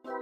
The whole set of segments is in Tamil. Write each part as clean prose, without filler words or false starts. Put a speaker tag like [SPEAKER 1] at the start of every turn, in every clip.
[SPEAKER 1] Welcome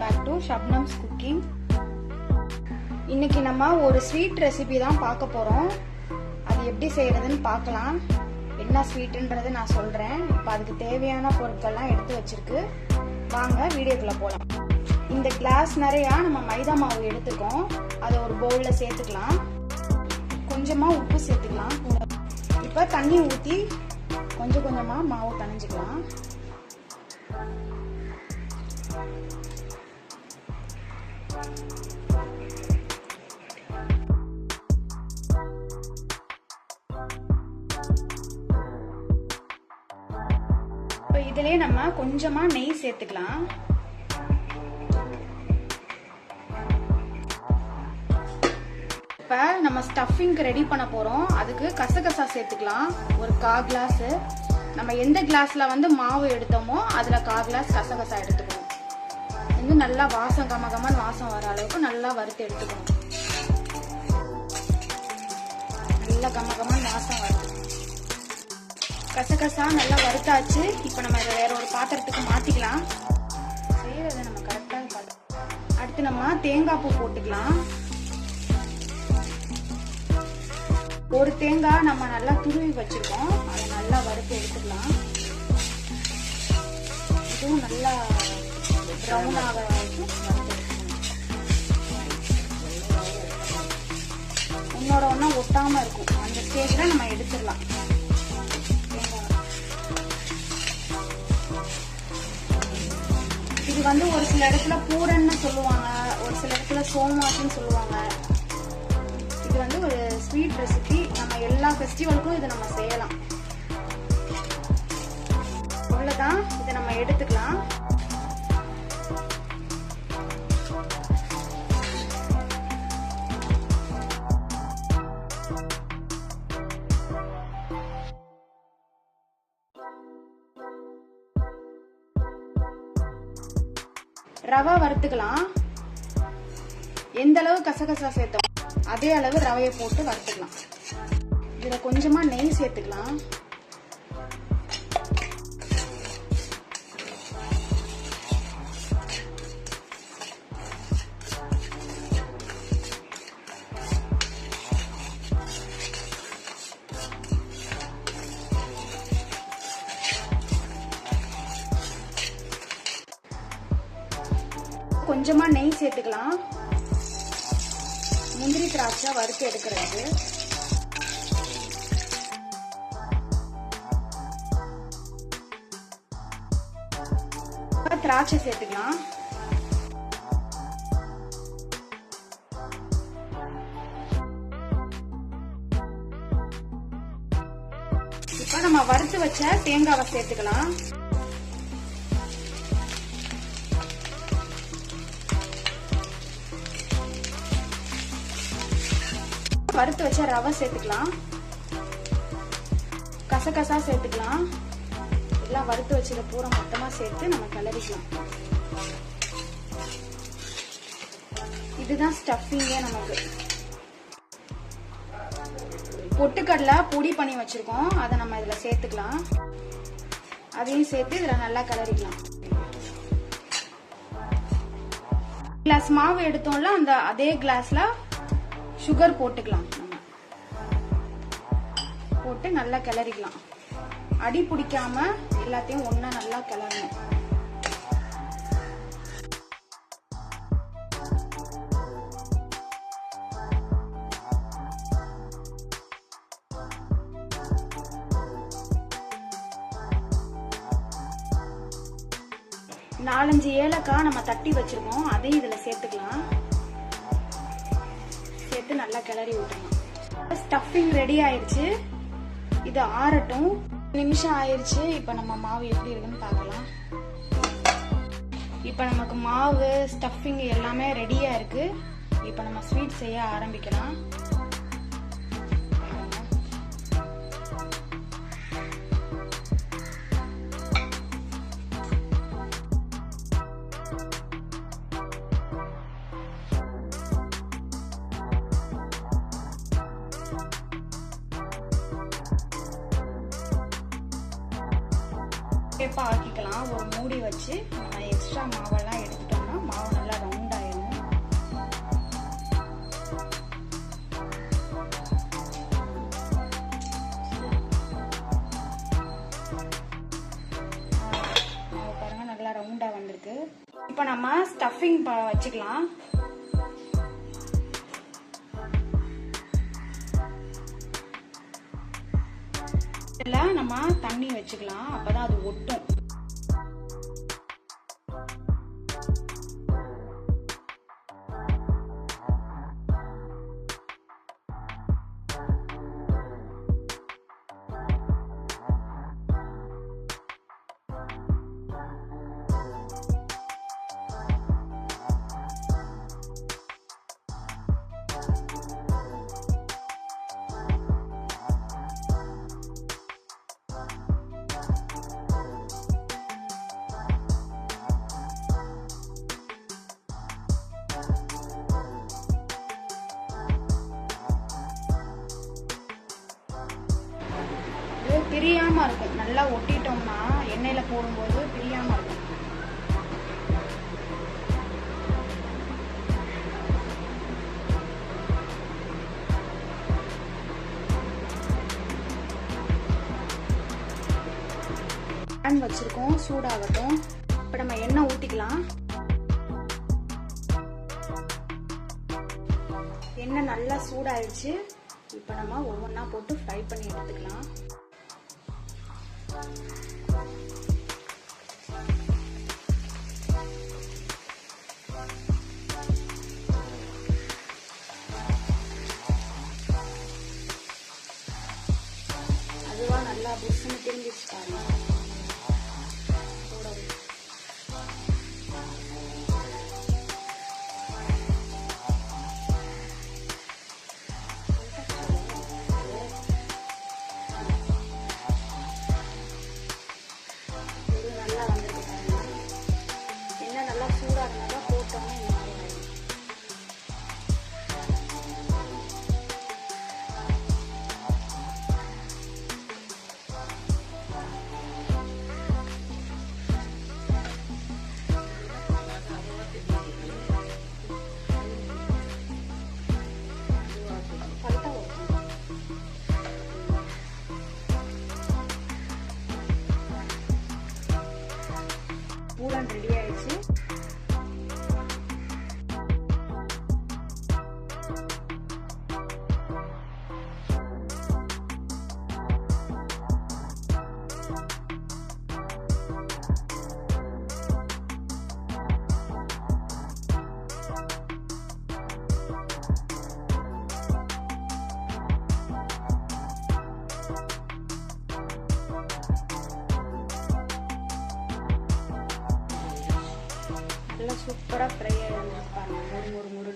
[SPEAKER 1] back to Shabnam's cooking. இன்னைக்கு நம்ம ஒரு ஸ்வீட் ரெசிபி தான் பார்க்க போறோம். அது எப்படி செய்யறதுன்னு பார்க்கலாம். என்ன ஸ்வீட்ன்றது நான் சொல்றேன். இப்போ அதுக்கு தேவையான பொருட்கள்லாம் எடுத்து வச்சிருக்கு. வாங்க வீடியோக்குள்ள போலாம். இந்த கிளாஸ் நிறைய நம்ம மைதா மாவு எடுத்துக்கோம். அதை ஒரு பவுல்ல சேர்த்துக்கலாம். கொஞ்சமா உப்பு சேர்த்துக்கலாம். இப்போ தண்ணி ஊற்றி கொஞ்சம் கொஞ்சமா மாவு பிணைஞ்சிக்கலாம். இப்போ இதுலயே நம்ம கொஞ்சமா நெய் சேர்த்துக்கலாம். இப்ப நம்ம ஸ்டஃபிங்க்கு ரெடி பண்ண போறோம். அதுக்கு கசகசா சேர்த்துக்கலாம். ஒரு 1/4 கிளாஸ். நம்ம எந்த கிளாஸ்ல மாவு எடுத்தோமோ அதுல 1/4 கிளாஸ் கசகசா எடுத்துக்கணும். இது நல்லா வாசம் கமகமன்னு வாசம் வர அளவுக்கு நல்லா வறுத்து எடுத்துக்கணும். நல்லா கமகமன்னு வாசம் வரும். கசகசா நல்லா வறுத்தாச்சு. இப்ப நம்ம இதை வேற ஒரு பாத்திரத்துக்கு மாத்திக்கலாம். செய்யறதை நம்ம கரெக்டா பார்த்து. அடுத்து நம்ம தேங்காய் பூ போட்டுக்கலாம். ஒரு தேங்காய் நம்ம நல்லா துருவி வச்சிருக்கோம். அதை நல்லா வறுத்து எடுத்துக்கலாம். இதுவும் நல்லா ப்ரௌன் ஆக வரைக்கும் உன்னோட ஒன்னா ஒட்டாம இருக்கும். அந்த ஸ்டேஜ்ல நம்ம எடுத்துடலாம். இது ஒரு சில இடத்துல பூரன்னு சொல்லுவாங்க, ஒரு சில இடத்துல சோமாசுன்னு சொல்லுவாங்க. இது ஒரு ஸ்வீட் ரெசிபி. நம்ம எல்லா ஃபெஸ்டிவலுக்கும் இதை நம்ம செய்யலாம். அவ்வளவுதான். இதை நம்ம எடுத்துக்கலாம். ரவை வறுத்துக்கலாம். எந்த அளவு கசகசா சேர்த்தோம் அதே அளவு ரவையை போட்டு வறுத்துக்கலாம். இதுல கொஞ்சமா நெய் சேர்த்துக்கலாம். கொஞ்சமா நெய் சேர்த்துக்கலாம். முந்திரி திராட்சை வறுத்து எடுக்கிறது. திராட்சை சேர்த்துக்கலாம். இப்ப நம்ம வறுத்து வச்ச தேங்காவை சேர்த்துக்கலாம். வறுத்து வச்ச ரவை சேர்த்துக்கலாம். கசகசா சேர்த்துக்கலாம். எல்லாம் வறுத்து வச்சத பூரா மொத்தமா சேர்த்து நம்ம கிளறிக்கலாம். இதுதான் ஸ்டஃபிங்கே. நமக்கு பொட்டுக்கடலை பொடி பண்ணி வச்சிருக்கோம். அதை நம்ம இதுல சேர்த்துக்கலாம். அதையும் சேர்த்து இதுல நல்லா கிளறிக்கலாம். கிளாஸ் மாவு எடுத்தோம்ல, அந்த அதே கிளாஸ்ல சுகர் போட்டுக்கலாம். போட்டு நல்லா கிளறிக்கலாம். அடி பிடிக்காம எல்லாத்தையும் ஒண்ணா நல்லா கிளறணும். 4-5 ஏலக்காய் நம்ம தட்டி வச்சிருக்கோம், அதையும் இதுல சேர்த்துக்கலாம். சேர்த்து நல்லா கிளறி விட்டுறலாம். ஸ்டஃபிங் ரெடி ஆயிருச்சு. இது ஆறட்டும். 1 நிமிஷம் ஆயிருச்சு. இப்போ நம்ம மாவு எப்படி இருக்குன்னு பார்க்கலாம். இப்போ நமக்கு மாவு ஸ்டஃபிங் எல்லாமே ரெடியா இருக்கு. இப்போ நம்ம ஸ்வீட் செய்ய ஆரம்பிக்கலாம். ஷேப்பாக ஆக்கிக்கலாம். ஒரு மூடி வச்சு நம்ம எக்ஸ்ட்ரா மாவெல்லாம் எடுத்துட்டோம்னா மாவு நல்லா ரவுண்ட் ஆயிடும். மாவு பாருங்க நல்லா ரவுண்டா வந்திருக்கு. இப்போ நம்ம ஸ்டஃபிங் வச்சுக்கலாம். நம்ம தண்ணி வச்சுக்கலாம், அப்பதான் அது ஒட்டும். பிரியாம இருக்கும். நல்லா ஒட்டிட்டோம்னா எண்ணெயில போடும்போது பிரியாம இருக்கும். பேன் வச்சிருக்கோம், சூடாகட்டும். இப்ப நம்ம எண்ணெய் ஊத்திக்கலாம். எண்ணெய் நல்லா சூடாயிடுச்சு. இப்ப நம்ம ஒவ்வொன்றா போட்டு ஃப்ரை பண்ணி எடுத்துக்கலாம். அதுவா நல்லா புஷ்ஷுன்னு திரும்பிச்சு பாருங்க. நல்லா வந்துருக்கு பாருங்க. எண்ணெய் நல்லா சூடாக இருந்தால் போட்டோம்னா இந்த மாதிரி ஆயிடும். பூரன் ரெடி ஆயிடுச்சு. நல்லா சூப்பரா ஃப்ரை ஆயிடுச்சு பாருங்க. ஒரு முறு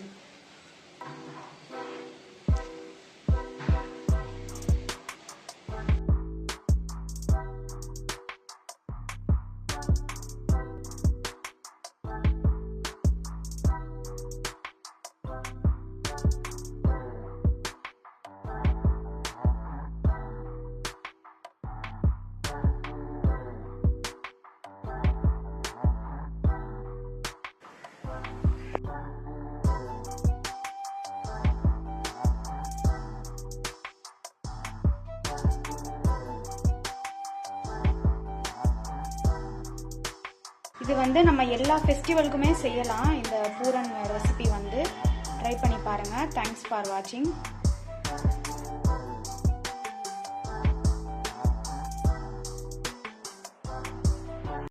[SPEAKER 1] இது வந்து நம்ம எல்லா ஃபெஸ்டிவலுக்குமே செய்யலாம். இந்த பூரன் ரெசிபி வந்து ட்ரை பண்ணி பாருங்க. தேங்க்ஸ் ஃபார் வாட்சிங்.